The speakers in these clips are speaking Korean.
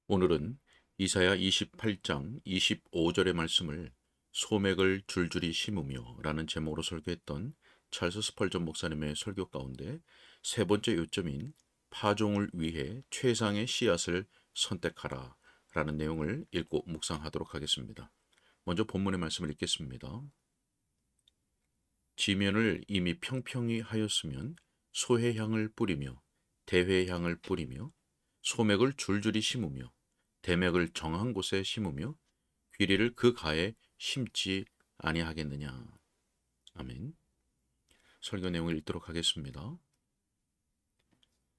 오늘은 이사야 28장 25절의 말씀을 소맥을 줄줄이 심으며 라는 제목으로 설교했던 찰스 스펄전 목사님의 설교 가운데 세 번째 요점인 파종을 위해 최상의 씨앗을 선택하라 라는 내용을 읽고 묵상하도록 하겠습니다. 먼저 본문의 말씀을 읽겠습니다. 지면을 이미 평평히 하였으면 소해향을 뿌리며 대회향을 뿌리며 소맥을 줄줄이 심으며 대맥을 정한 곳에 심으며 귀리를 그 가에 심지 아니하겠느냐. 아멘. 설교 내용을 읽도록 하겠습니다.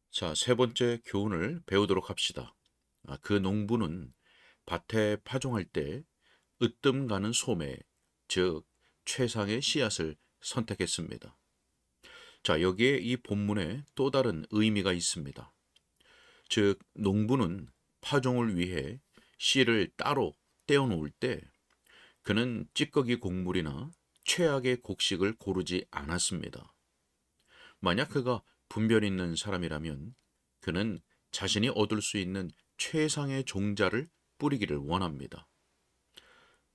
자, 세 번째 교훈을 배우도록 합시다. 그 농부는 밭에 파종할 때 으뜸 가는 소매, 즉 최상의 씨앗을 선택했습니다. 자, 여기에 이 본문에 또 다른 의미가 있습니다. 즉, 농부는 파종을 위해 씨를 따로 떼어놓을 때 그는 찌꺼기 곡물이나 최악의 곡식을 고르지 않았습니다. 만약 그가 분별 있는 사람이라면 그는 자신이 얻을 수 있는 최상의 종자를 뿌리기를 원합니다.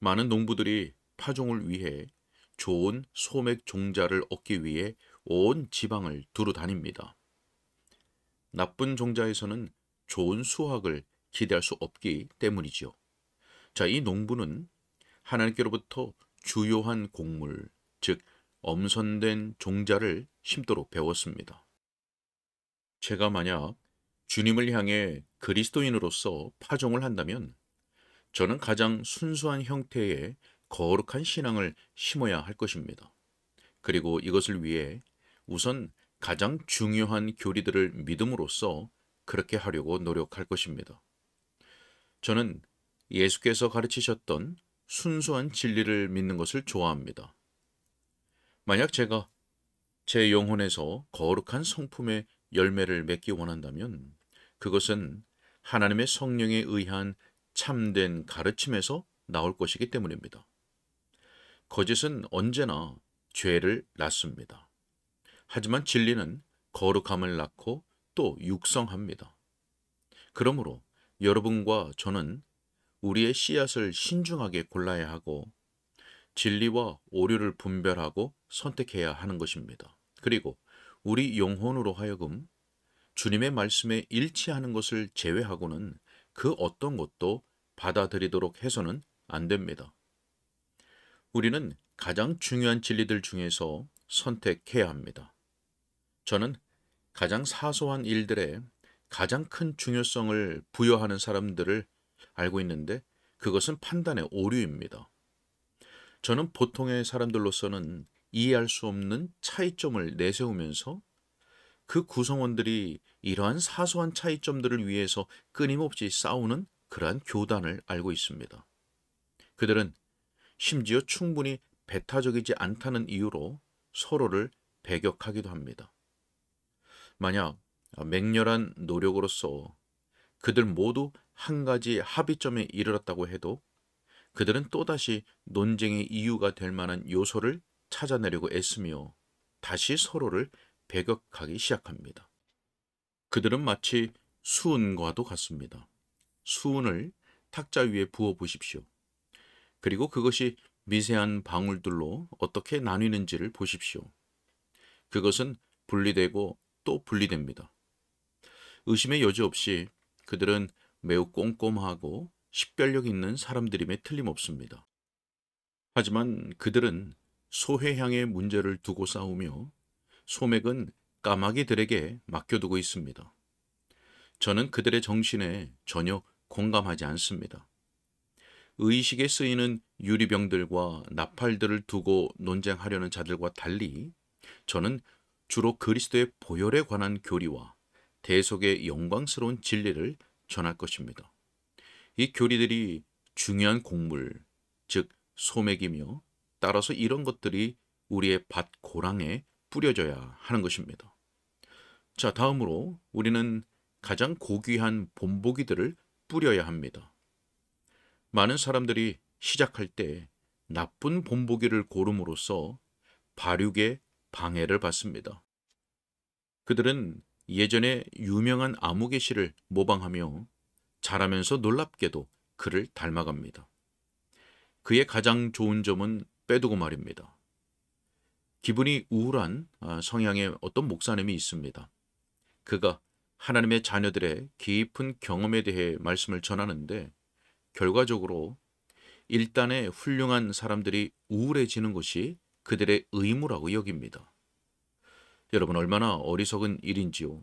많은 농부들이 파종을 위해 좋은 소맥 종자를 얻기 위해 온 지방을 두루 다닙니다. 나쁜 종자에서는 좋은 수확을 기대할 수 없기 때문이지요. 자, 이 농부는 하나님께로부터 주요한 곡물, 즉 엄선된 종자를 심도록 배웠습니다. 제가 만약 주님을 향해 그리스도인으로서 파종을 한다면 저는 가장 순수한 형태의 거룩한 신앙을 심어야 할 것입니다. 그리고 이것을 위해 우선 가장 중요한 교리들을 믿음으로써 그렇게 하려고 노력할 것입니다. 저는 예수께서 가르치셨던 순수한 진리를 믿는 것을 좋아합니다. 만약 제가 제 영혼에서 거룩한 성품의 열매를 맺기 원한다면 그것은 하나님의 성령에 의한 참된 가르침에서 나올 것이기 때문입니다. 거짓은 언제나 죄를 낳습니다. 하지만 진리는 거룩함을 낳고 또 육성합니다. 그러므로 여러분과 저는 우리의 씨앗을 신중하게 골라야 하고 진리와 오류를 분별하고 선택해야 하는 것입니다. 그리고 우리 영혼으로 하여금 주님의 말씀에 일치하는 것을 제외하고는 그 어떤 것도 받아들이도록 해서는 안 됩니다. 우리는 가장 중요한 진리들 중에서 선택해야 합니다. 저는 가장 사소한 일들에 가장 큰 중요성을 부여하는 사람들을 알고 있는데 그것은 판단의 오류입니다. 저는 보통의 사람들로서는 이해할 수 없는 차이점을 내세우면서 그 구성원들이 이러한 사소한 차이점들을 위해서 끊임없이 싸우는 그러한 교단을 알고 있습니다. 그들은 심지어 충분히 배타적이지 않다는 이유로 서로를 배격하기도 합니다. 만약 맹렬한 노력으로서 그들 모두 한 가지 합의점에 이르렀다고 해도 그들은 또다시 논쟁의 이유가 될 만한 요소를 찾아내려고 애쓰며 다시 서로를 배격하기 시작합니다. 그들은 마치 수은과도 같습니다. 수은을 탁자 위에 부어 보십시오. 그리고 그것이 미세한 방울들로 어떻게 나뉘는지를 보십시오. 그것은 분리되고 또 분리됩니다. 의심의 여지 없이 그들은 매우 꼼꼼하고 식별력 있는 사람들임에 틀림없습니다. 하지만 그들은 소회향의 문제를 두고 싸우며 소맥은 까마귀들에게 맡겨두고 있습니다. 저는 그들의 정신에 전혀 공감하지 않습니다. 의식에 쓰이는 유리병들과 나팔들을 두고 논쟁하려는 자들과 달리 저는 주로 그리스도의 보혈에 관한 교리와 대속의 영광스러운 진리를 전할 것입니다. 이 교리들이 중요한 곡물, 즉 소맥이며 따라서 이런 것들이 우리의 밭 고랑에 뿌려져야 하는 것입니다. 자, 다음으로 우리는 가장 고귀한 본보기들을 뿌려야 합니다. 많은 사람들이 시작할 때 나쁜 본보기를 고름으로써 발육에 방해를 받습니다. 그들은 예전에 유명한 아무개씨를 모방하며 잘하면서 놀랍게도 그를 닮아갑니다. 그의 가장 좋은 점은 빼두고 말입니다. 기분이 우울한 성향의 어떤 목사님이 있습니다. 그가 하나님의 자녀들의 깊은 경험에 대해 말씀을 전하는데 결과적으로 일단의 훌륭한 사람들이 우울해지는 것이 그들의 의무라고 여깁니다. 여러분 얼마나 어리석은 일인지요.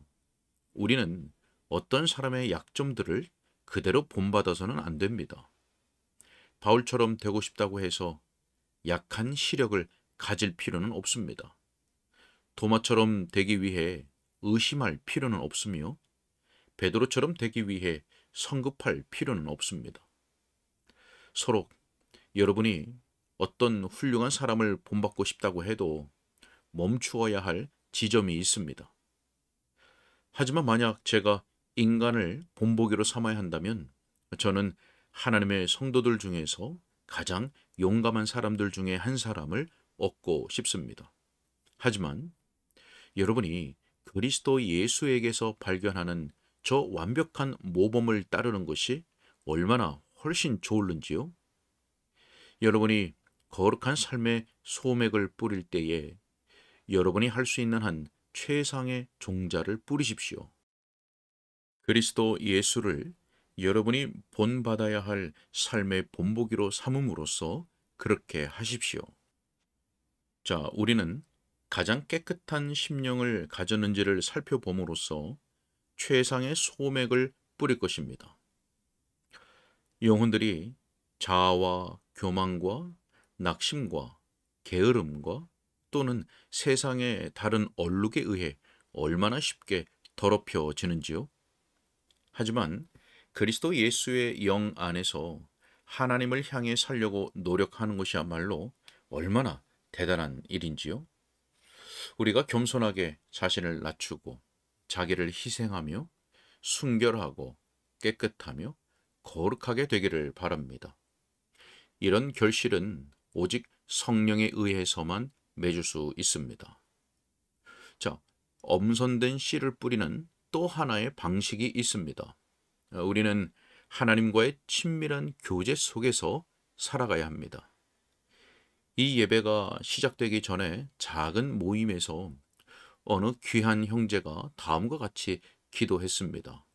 우리는 어떤 사람의 약점들을 그대로 본받아서는 안 됩니다. 바울처럼 되고 싶다고 해서 약한 시력을 가질 필요는 없습니다. 도마처럼 되기 위해 의심할 필요는 없으며 베드로처럼 되기 위해 성급할 필요는 없습니다. 서로 여러분이 어떤 훌륭한 사람을 본받고 싶다고 해도 멈추어야 할 지점이 있습니다. 하지만 만약 제가 인간을 본보기로 삼아야 한다면 저는 하나님의 성도들 중에서 가장 용감한 사람들 중에 한 사람을 얻고 싶습니다. 하지만 여러분이 그리스도 예수에게서 발견하는 저 완벽한 모범을 따르는 것이 얼마나 훨씬 좋을는지요? 여러분이 거룩한 삶의 소맥을 뿌릴 때에 여러분이 할 수 있는 한 최상의 종자를 뿌리십시오. 그리스도 예수를 여러분이 본받아야 할 삶의 본보기로 삼음으로써 그렇게 하십시오. 자, 우리는 가장 깨끗한 심령을 가졌는지를 살펴봄으로써 최상의 소맥을 뿌릴 것입니다. 영혼들이 자아와 교만과 낙심과 게으름과 또는 세상의 다른 얼룩에 의해 얼마나 쉽게 더럽혀지는지요? 하지만 그리스도 예수의 영 안에서 하나님을 향해 살려고 노력하는 것이야말로 얼마나 대단한 일인지요? 우리가 겸손하게 자신을 낮추고 자기를 희생하며 순결하고 깨끗하며 거룩하게 되기를 바랍니다. 이런 결실은 오직 성령에 의해서만 맺을 수 있습니다. 자, 엄선된 씨를 뿌리는 또 하나의 방식이 있습니다. 우리는 하나님과의 친밀한 교제 속에서 살아가야 합니다. 이 예배가 시작되기 전에 작은 모임에서 어느 귀한 형제가 다음과 같이 기도했습니다.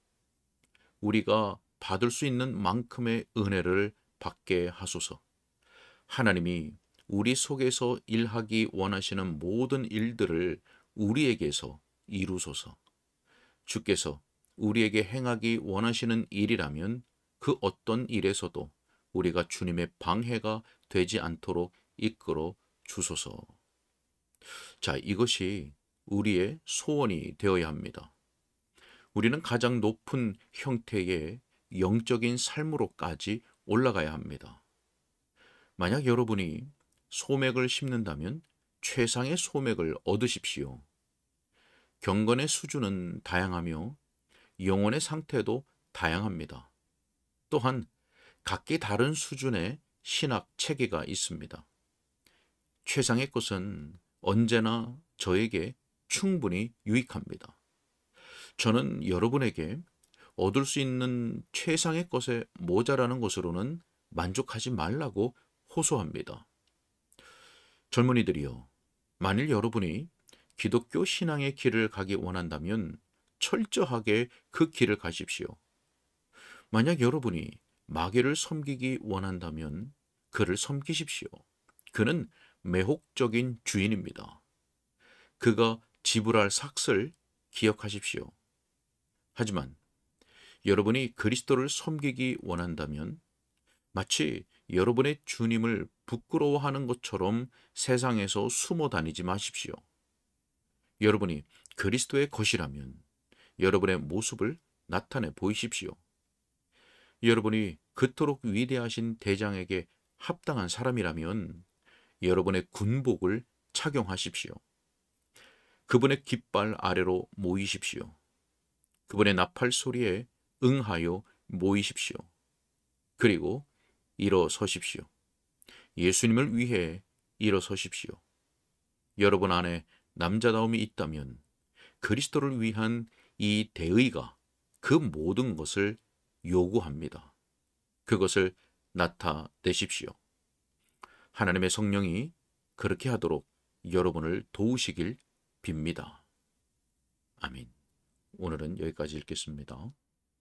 우리가 받을 수 있는 만큼의 은혜를 받게 하소서. 하나님이 우리 속에서 일하기 원하시는 모든 일들을 우리에게서 이루소서. 주께서 우리에게 행하기 원하시는 일이라면 그 어떤 일에서도 우리가 주님의 방해가 되지 않도록 이끌어 주소서. 자, 이것이 우리의 소원이 되어야 합니다. 우리는 가장 높은 형태의 영적인 삶으로까지 올라가야 합니다. 만약 여러분이 소맥을 심는다면 최상의 소맥을 얻으십시오. 경건의 수준은 다양하며 영혼의 상태도 다양합니다. 또한 각기 다른 수준의 신학 체계가 있습니다. 최상의 것은 언제나 저에게 충분히 유익합니다. 저는 여러분에게 얻을 수 있는 최상의 것에 모자라는 것으로는 만족하지 말라고 호소합니다. 젊은이들이여, 만일 여러분이 기독교 신앙의 길을 가기 원한다면 철저하게 그 길을 가십시오. 만약 여러분이 마귀를 섬기기 원한다면 그를 섬기십시오. 그는 매혹적인 주인입니다. 그가 지불할 삭을 기억하십시오. 하지만 여러분이 그리스도를 섬기기 원한다면 마치 여러분의 주님을 부끄러워하는 것처럼 세상에서 숨어 다니지 마십시오. 여러분이 그리스도의 것이라면 여러분의 모습을 나타내 보이십시오. 여러분이 그토록 위대하신 대장에게 합당한 사람이라면 여러분의 군복을 착용하십시오. 그분의 깃발 아래로 모이십시오. 그분의 나팔 소리에 응하여 모이십시오. 그리고 일어서십시오. 예수님을 위해 일어서십시오. 여러분 안에 남자다움이 있다면 그리스도를 위한 이 대의가 그 모든 것을 요구합니다. 그것을 나타내십시오. 하나님의 성령이 그렇게 하도록 여러분을 도우시길 빕니다. 아멘. 오늘은 여기까지 읽겠습니다.